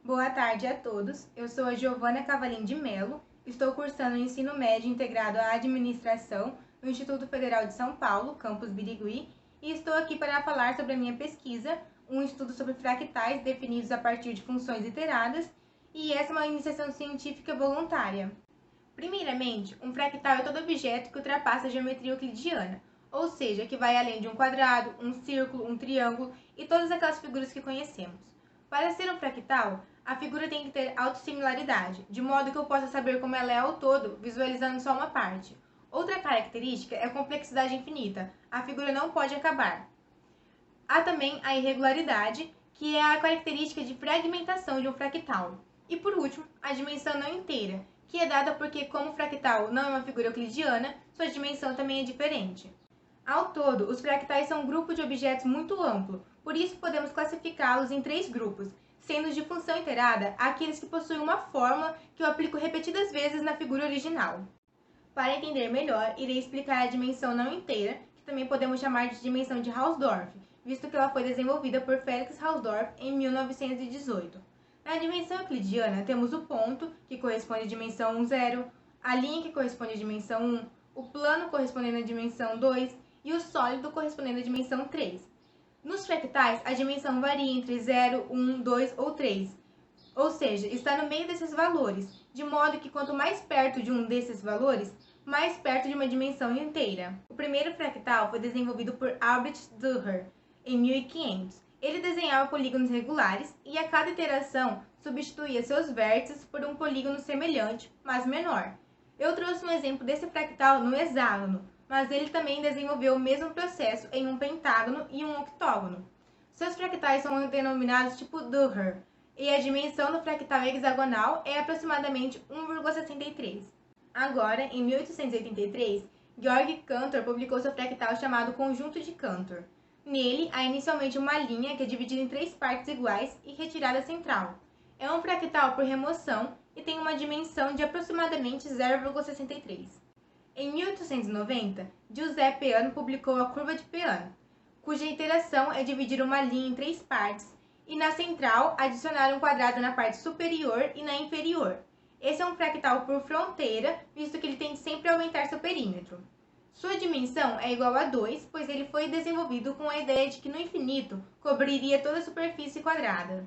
Boa tarde a todos. Eu sou a Giovana Cavalim de Melo. Estou cursando o ensino médio integrado à administração no Instituto Federal de São Paulo, campus Birigui, e estou aqui para falar sobre a minha pesquisa, um estudo sobre fractais definidos a partir de funções iteradas, e essa é uma iniciação científica voluntária. Primeiramente, um fractal é todo objeto que ultrapassa a geometria euclidiana, ou seja, que vai além de um quadrado, um círculo, um triângulo e todas aquelas figuras que conhecemos. Para ser um fractal, a figura tem que ter autossimilaridade, de modo que eu possa saber como ela é ao todo, visualizando só uma parte. Outra característica é a complexidade infinita, a figura não pode acabar. Há também a irregularidade, que é a característica de fragmentação de um fractal. E por último, a dimensão não inteira, que é dada porque, como o fractal não é uma figura euclidiana, sua dimensão também é diferente. Ao todo, os fractais são um grupo de objetos muito amplo, por isso podemos classificá-los em 3 grupos, sendo de função iterada aqueles que possuem uma fórmula que eu aplico repetidas vezes na figura original. Para entender melhor, irei explicar a dimensão não inteira, que também podemos chamar de dimensão de Hausdorff, visto que ela foi desenvolvida por Felix Hausdorff em 1918. Na dimensão euclidiana, temos o ponto, que corresponde à dimensão 0, a linha, que corresponde à dimensão 1, o plano correspondendo à dimensão 2 e o sólido correspondendo à dimensão 3. Nos fractais, a dimensão varia entre 0, 1, 2 ou 3, ou seja, está no meio desses valores, de modo que quanto mais perto de um desses valores, mais perto de uma dimensão inteira. O primeiro fractal foi desenvolvido por Albrecht Dürer em 1500. Ele desenhava polígonos regulares e a cada iteração substituía seus vértices por um polígono semelhante, mas menor. Eu trouxe um exemplo desse fractal no hexágono, mas ele também desenvolveu o mesmo processo em um pentágono e um octógono. Seus fractais são denominados tipo Dürer, e a dimensão do fractal hexagonal é aproximadamente 1,63. Agora, em 1883, Georg Cantor publicou seu fractal chamado Conjunto de Cantor. Nele, há inicialmente uma linha que é dividida em 3 partes iguais e retirada central. É um fractal por remoção e tem uma dimensão de aproximadamente 0,63. Em 1890, Giuseppe Peano publicou a curva de Peano, cuja iteração é dividir uma linha em 3 partes e na central adicionar um quadrado na parte superior e na inferior. Esse é um fractal por fronteira, visto que ele tem que sempre aumentar seu perímetro. Sua dimensão é igual a 2, pois ele foi desenvolvido com a ideia de que no infinito cobriria toda a superfície quadrada.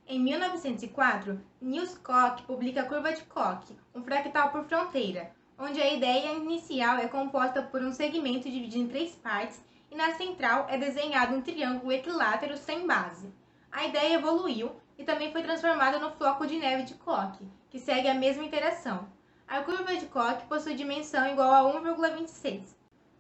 Em 1904, Niels Koch publica a curva de Koch, um fractal por fronteira, onde a ideia inicial é composta por um segmento dividido em 3 partes e na central é desenhado um triângulo equilátero sem base. A ideia evoluiu e também foi transformada no floco de neve de Koch, que segue a mesma iteração. A curva de Koch possui dimensão igual a 1,26.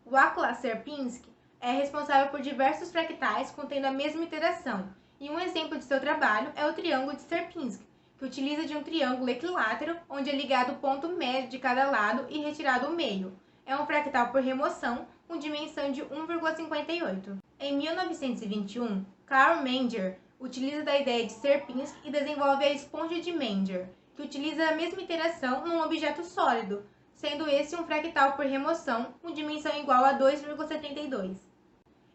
Wacław Sierpiński é responsável por diversos fractais contendo a mesma iteração, e um exemplo de seu trabalho é o triângulo de Sierpiński, que utiliza de um triângulo equilátero, onde é ligado o ponto médio de cada lado e retirado o meio. É um fractal por remoção, com dimensão de 1,58. Em 1921, Carl Menger utiliza da ideia de Sierpiński e desenvolve a esponja de Menger, que utiliza a mesma iteração num objeto sólido, sendo esse um fractal por remoção, com dimensão igual a 2,72.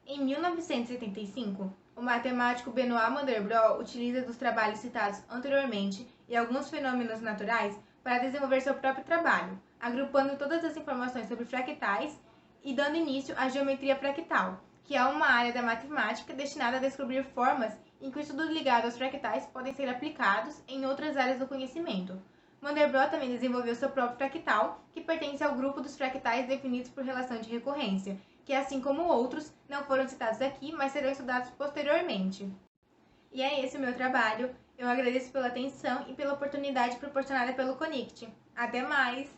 Em 1975, o matemático Benoit Mandelbrot utiliza dos trabalhos citados anteriormente e alguns fenômenos naturais para desenvolver seu próprio trabalho, agrupando todas as informações sobre fractais e dando início à geometria fractal, que é uma área da matemática destinada a descobrir formas em que o estudo ligado aos fractais podem ser aplicados em outras áreas do conhecimento. Mandelbrot também desenvolveu seu próprio fractal, que pertence ao grupo dos fractais definidos por relação de recorrência, que assim como outros, não foram citados aqui, mas serão estudados posteriormente. E é esse o meu trabalho. Eu agradeço pela atenção e pela oportunidade proporcionada pelo CONICT. Até mais!